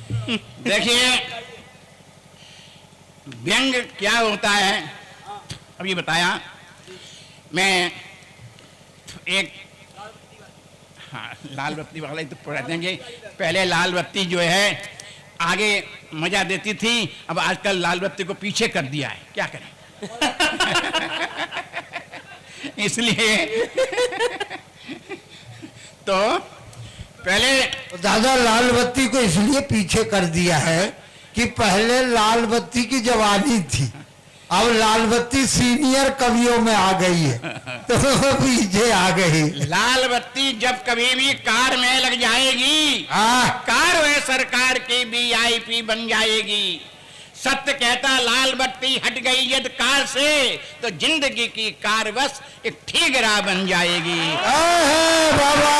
देखिए व्यंग क्या होता है अभी बताया मैं। एक हाँ लाल बत्ती वाला ही तो पढ़ा देंगे। पहले लाल बत्ती जो है आगे मजा देती थी, अब आजकल लाल बत्ती को पीछे कर दिया है, क्या करें। इसलिए तो पहले दादा लाल बत्ती को इसलिए पीछे कर दिया है कि पहले लाल बत्ती की जवानी थी, अब लाल बत्ती सीनियर कवियों में आ गई है तो पीछे आ गई। लाल बत्ती जब कभी भी कार में लग जाएगी, कार वह सरकार की VIP बन जाएगी। सत्य कहता लाल बत्ती हट गई यदि कार से तो जिंदगी की कार बस एक ठीकरा बन जाएगी। बाबा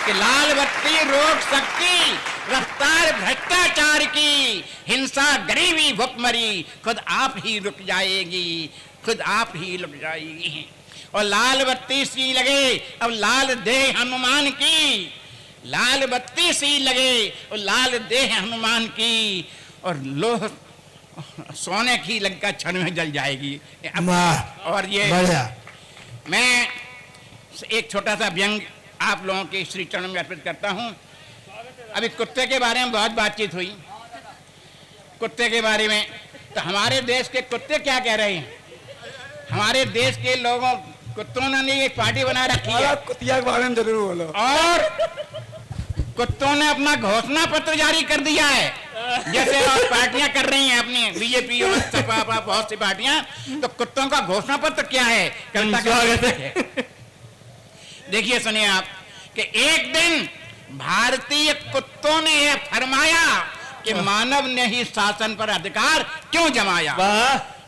कि लाल बत्ती रोक सकती रफ्तार भ्रष्टाचार की, हिंसा गरीबी भुखमरी खुद आप ही रुक जाएगी, खुद आप ही रुक जाएगी। और लाल बत्ती सी लगे अब लाल देह हनुमान की, लाल बत्ती सी लगे और लाल देह हनुमान की, और लोह सोने की लंका क्षण में जल जाएगी। और ये मैं एक छोटा सा व्यंग आप लोगों के श्री चरण में अर्पित करता हूं। अभी कुत्ते के बारे में बहुत बातचीत हुई, कुत्ते के बारे में। तो हमारे देश के कुत्ते क्या कह रहे हैं? हमारे देश के लोगों कुत्तों ने ये पार्टी बना रखी है, कुतिया के बारे में जरूर बोलो। और कुत्तों ने अपना घोषणा पत्र जारी कर दिया है, जैसे और पार्टियां कर रही हैं अपनी बीजेपी और सपा बहुत सी पार्टियां। तो कुत्तों का घोषणा पत्र क्या है? देखिए सुनिए आप कि एक दिन भारतीय कुत्तों ने यह फरमाया कि मानव ने ही शासन पर अधिकार क्यों जमाया,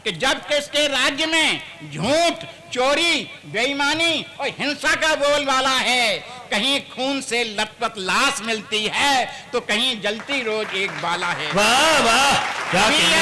कि जब किसके राज्य में झूठ चोरी बेईमानी और हिंसा का बोलबाला है, कहीं खून से लथपथ लाश मिलती है तो कहीं जलती रोज एक बाला है। वाह वाह,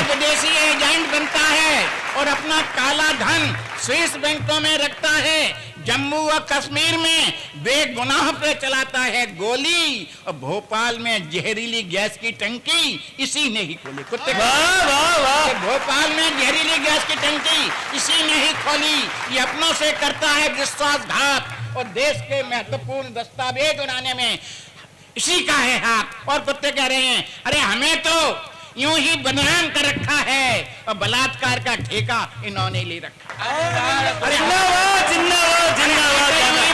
विदेशी एजेंट बनता है और अपना काला धन स्विस बैंकों में रखता है, जम्मू और कश्मीर में बेगुनाह पे चलाता है गोली, और भोपाल में जहरीली गैस की टंकी इसी ने ही खोली। कुत्ते भोपाल में जहरीली गैस की टंकी इसी ने ही खोली। ये अपनों से करता है विश्वासघात और देश के महत्वपूर्ण दस्तावेज उड़ाने में इसी का है हाथ। और कुत्ते कह रहे हैं अरे हमें तो यूं ही बदनाम कर रखा है और बलात्कार का ठेका इन्होंने ले रखा। अरे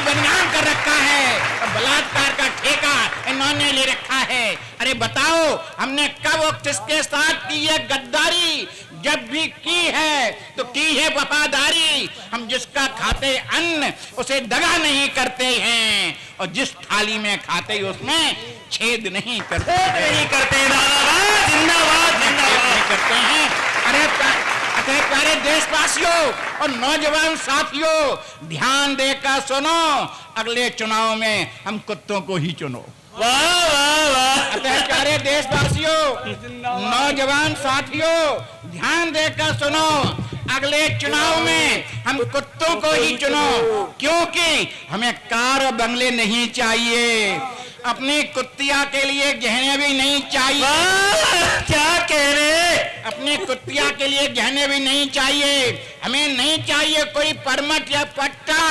बदनाम कर रखा है और बलात्कार का ठेका इन्होंने ले रखा है। अरे बताओ हमने कब और किसके साथ की है गद्दारी? जब भी की है तो की है वफादारी। हम जिसका खाते अन्न उसे दगा नहीं करते हैं, और जिस थाली में खाते उसमें छेद नहीं करते करते हैं। अरे प्यारे देशवासियों और नौजवान साथियों, ध्यान देकर सुनो, अगले चुनाव में हम कुत्तों को ही चुनो। प्यारे देशवासियों नौजवान साथियों, ध्यान देकर सुनो, अगले चुनाव में हम कुत्तों को ही चुनो, क्योंकि हमें कार और बंगले नहीं चाहिए, अपनी कुत्तिया के लिए गहने भी नहीं चाहिए। क्या कह रहे? अपनी कुत्तिया के लिए गहने भी नहीं चाहिए, हमें नहीं चाहिए कोई परमिट या पट्टा,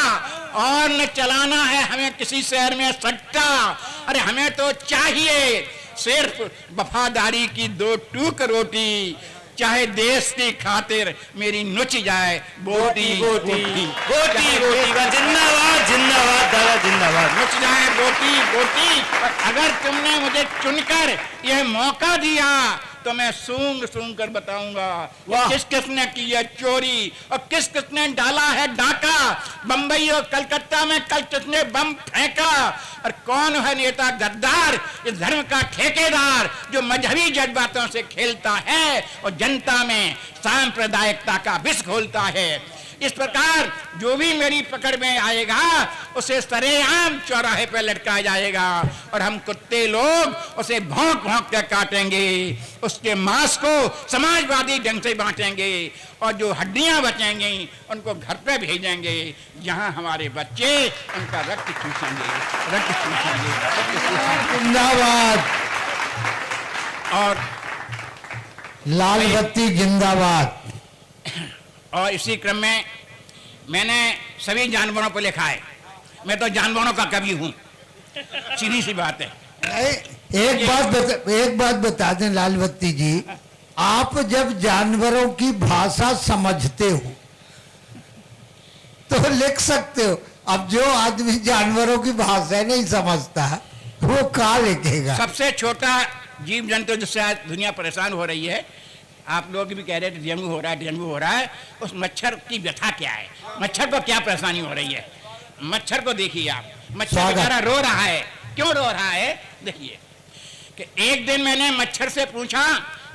और न चलाना है हमें किसी शहर में सट्टा। अरे हमें तो चाहिए सिर्फ वफादारी की 2 टूक रोटी, चाहे देश की खातिर मेरी नुच जाए बोटी बोटी बोटी बोटी। जिंदाबाद जिंदाबाद दादा जिंदाबाद। नुच जाए बोटी बोटी। अगर तुमने मुझे चुनकर यह मौका दिया तो मैं सूंघ सूंघ कर बताऊंगा किस किसने की है चोरी और किस किसने डाला है डाका। बंबई और कलकत्ता में कल किसने बम फेंका, और कौन है नेता गद्दार, इस धर्म का ठेकेदार जो मजहबी जज्बातों से खेलता है और जनता में सांप्रदायिकता का विष घोलता है। इस प्रकार जो भी मेरी पकड़ में आएगा उसे सरेआम चौराहे पर लटकाया जाएगा, और हम कुत्ते लोग उसे भौंक भौंक कर काटेंगे, उसके मांस को समाजवादी ढंग से बांटेंगे, और जो हड्डियां बचेंगी उनको घर पे भेजेंगे जहां हमारे बच्चे उनका रक्त चूसेंगे। जिंदाबाद। और लाल बत्ती जिंदाबाद। और इसी क्रम में मैंने सभी जानवरों को लिखा है। मैं तो जानवरों का कवि हूँ, सीधी सी बात है। नहीं, एक बात बता दें लाल बत्ती जी, आप जब जानवरों की भाषा समझते हो तो लिख सकते हो। अब जो आदमी जानवरों की भाषा नहीं समझता वो कहाँ लिखेगा? सबसे छोटा जीव जंतु जिससे आज दुनिया परेशान हो रही है, आप लोग भी कह रहे थे डेंगू हो रहा है, डेंगू हो रहा है, उस मच्छर की व्यथा क्या है? मच्छर को क्या परेशानी हो रही है? मच्छर को देखिए आप, मच्छर बेचारा रो रहा है। क्यों रो रहा है? देखिए कि एक दिन मैंने मच्छर से पूछा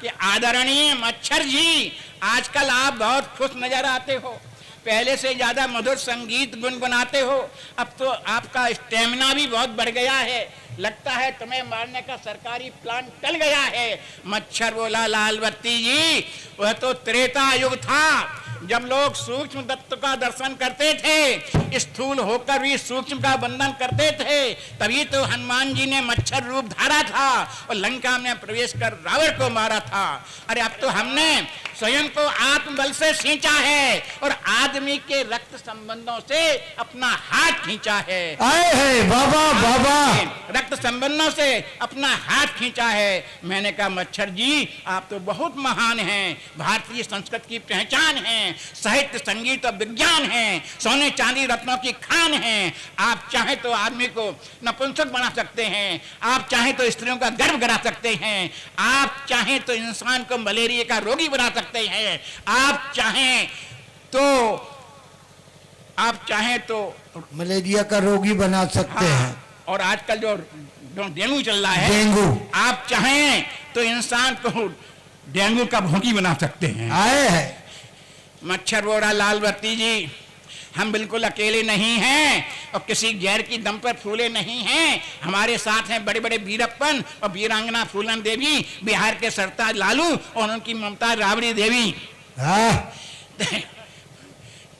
कि आदरणीय मच्छर जी, आजकल आप बहुत खुश नजर आते हो, पहले से ज्यादा मधुर संगीत गुनगुनाते हो, अब तो आपका स्टेमिना भी बहुत बढ़ गया है, लगता है तुम्हें मारने का सरकारी प्लान टल गया है। मच्छर बोला, लाल बत्ती जी, वह तो त्रेता युग था जब लोग सूक्ष्म तत्व का दर्शन करते थे, स्थूल होकर भी सूक्ष्म का बंधन करते थे, तभी तो हनुमान जी ने मच्छर रूप धारा था और लंका में प्रवेश कर रावण को मारा था। अरे अब तो हमने स्वयं को आत्मबल से सींचा है और आदमी के रक्त संबंधों से अपना हाथ खींचा है। आए है बाबा, बाबा रक्त संबंधों से अपना हाथ खींचा है। मैंने कहा मच्छर जी, आप तो बहुत महान हैं, भारतीय संस्कृति की पहचान है, साहित्य संगीत और विज्ञान है, सोने चांदी रत्नों की खान है। आप चाहे तो आदमी को नपुंसक बना सकते हैं, आप चाहे तो स्त्रियों का गर्भ गिरा सकते हैं, आप चाहे तो इंसान को मलेरिया का रोगी बना सकते हैं, आप चाहे तो मलेरिया का रोगी बना सकते हैं। और आजकल जो डेंगू चल रहा है, डेंगू, आप चाहें तो इंसान को डेंगू का भोगी बना सकते हैं। आए है मच्छर बोला, लाल बत्ती जी, हम बिल्कुल अकेले नहीं हैं और किसी गैर की दम पर फूले नहीं हैं, हमारे साथ हैं बड़े बड़े वीरप्पन और वीरांगना फूलन देवी, बिहार के सरताज लालू और उनकी ममता राबड़ी देवी।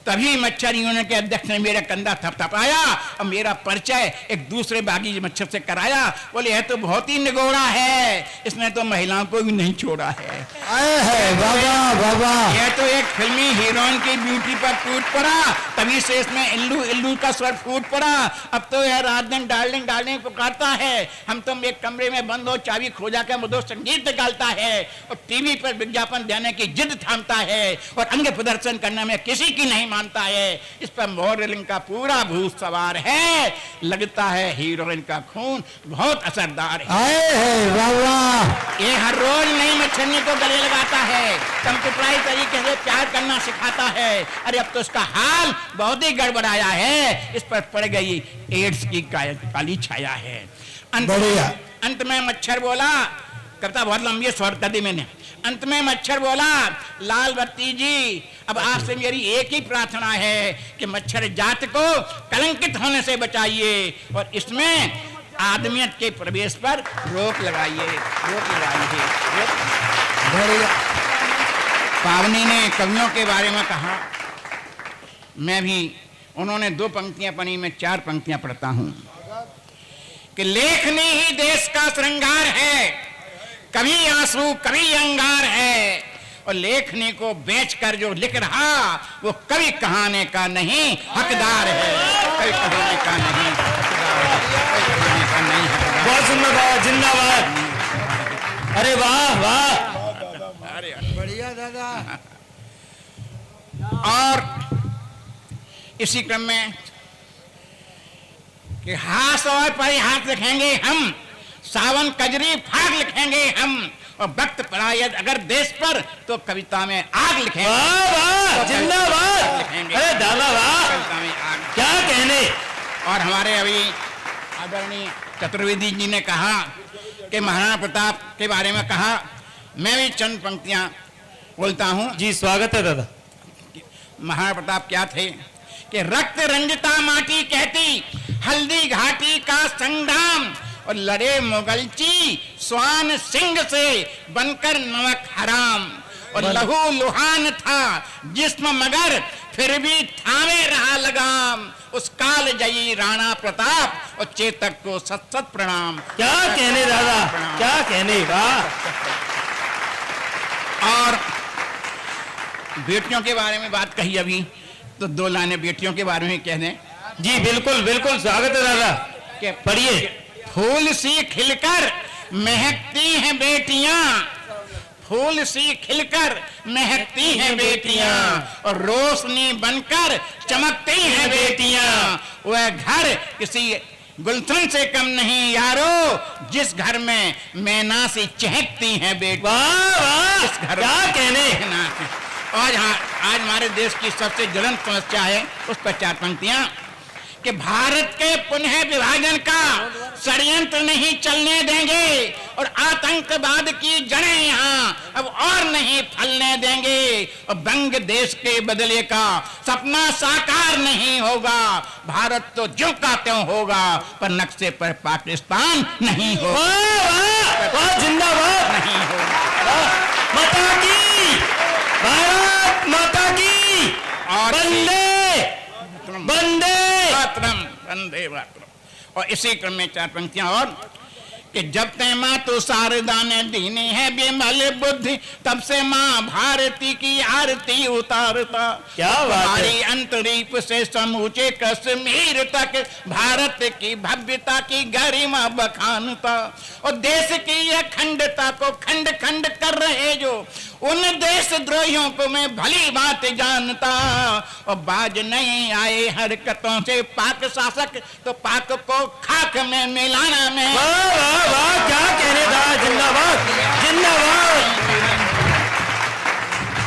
तभी मच्छरियों के अध्यक्ष ने मेरा कंधा थपथपाया और मेरा परिचय एक दूसरे बागी मच्छर से कराया। बोले यह तो बहुत ही निगोड़ा है, इसने तो महिलाओं को भी नहीं छोड़ा है। आए है बाबा, बाबा यह तो एक फिल्मी हीरोइन की ब्यूटी पर टूट पड़ा, तभी से इसमें इल्लू इल्लू का स्वर फूट पड़ा। अब तो यह रात दिन डार्लिंग डार्लिंग पुकारता है, हम तो एक कमरे में बंद हो चाबी खोजा कर मधुर संगीत निकालता है और टीवी पर विज्ञापन देने की जिद थामता है और अंग प्रदर्शन करने में किसी की नहीं मानता है। इस पर मॉडलिंग का पूरा भूत सवार है, लगता है हीरोइन का खून बहुत असरदार है। आए है बाबा, ये हर रोज नई मच्छरनी को गले लगाता है, कंप्यूटराइज तरीके से प्यार करना सिखाता है। अरे अब तो उसका हाल बहुत ही गड़बड़ाया है, इस पर पड़ गई एड्स की काली छाया है। अंत में मच्छर बोला, कविता बहुत लंबी है, शॉर्ट कर दी मैंने। अंत में मच्छर बोला, लाल बत्ती जी, अब आपसे मेरी एक ही प्रार्थना है कि मच्छर जात को कलंकित होने से बचाइए और इसमें आदमियत के प्रवेश पर रोक लगाइए, रोक लगाइए। पावनी ने कवियों के बारे में कहा, मैं भी, उन्होंने 2 पंक्तियां पढ़ी, मैं 4 पंक्तियां पढ़ता हूं कि लेखनी ही देश का श्रृंगार है, कभी आंसू कभी अंगार है, और लेखनी को बेचकर जो लिख रहा वो कभी कहाने का नहीं हकदार है, कभी कहाने का नहीं हकदार है, कभी कहाने का नहीं हकदार। बहुत सुंदर बात, जिंदाबाद। अरे वाह वाह, अरे बढ़िया दादा। और इसी क्रम में कि हाथ और परिहास लिखेंगे हम, सावन कजरी फाग लिखेंगे हम, और वक्त परायद अगर देश पर तो कविता में आग लिखेंगे। वाह वाह, जिंदाबाद। लिखेंगे। अरे दादा वाह, कविता में आग, क्या कहने। और हमारे अभी आदरणीय चतुर्वेदी जी ने कहा कि महाराणा प्रताप के बारे में कहा, मैं भी चंद पंक्तियां बोलता हूं। जी स्वागत है दादा। महाराणा प्रताप क्या थे कि रक्त रंजिता माटी कहती, हल्दी घाटी का संग्राम, और लड़े मुगलची स्वान सिंह से बनकर नमक हराम, और लहू लुहान था जिस्म मगर फिर भी थामे रहा लगाम, उस काल जयी राणा प्रताप और चेतक को सत सत प्रणाम। क्या कहने दादा, क्या कहने। वाह। और बेटियों के बारे में बात कही अभी, तो 2 लाइनें बेटियों के बारे में कह दें। जी बिल्कुल बिल्कुल, स्वागत है दादा, पढ़िए। फूल सी खिलकर महकती हैं बेटियां, फूल सी खिलकर महकती हैं बेटियां, और रोशनी बनकर चमकती हैं बेटियां। वह घर किसी गुलशन से कम नहीं यारो, जिस घर में मैना सी चहकती हैं बेटियां। वाह वाह, इस घर क्या कहने। आज हमारे देश की सबसे ज्वलंत समस्या है, उस पर 4 पंक्तियां कि भारत के पुनः विभाजन का षड्यंत्र नहीं चलने देंगे, और आतंकवाद की जड़ें यहाँ अब और नहीं फैलने देंगे, और बंग देश के बदले का सपना साकार नहीं होगा। भारत तो ज्यों का त्यों होगा, पर नक्शे पर पाकिस्तान नहीं होगा। वाह वाह, जिंदाबाद। नहीं होगा। माता की, भारत माता की, और वंदे वंदे मातरम, वंदे मातरम। और इसी क्रम में 4 पंक्तियां और कि जब ते माँ तो शारदा ने दीनी है विमल बुद्धि, तब से माँ भारती की आरती उतारता। क्या बात है। हमारी अंतरीप से समूचे कश्मीर तक भारत की भव्यता की गरिमा बखानता, और देश की अखंडता को खंड खंड कर रहे जो उन देशद्रोहियों को मैं भली बात जानता, और बाज नहीं आए हरकतों से पाक शासक, तो पाक को खाक में मिलाना में। वाह वाह वाह, क्या कहने दादा, जिंदाबाद जिंदाबाद।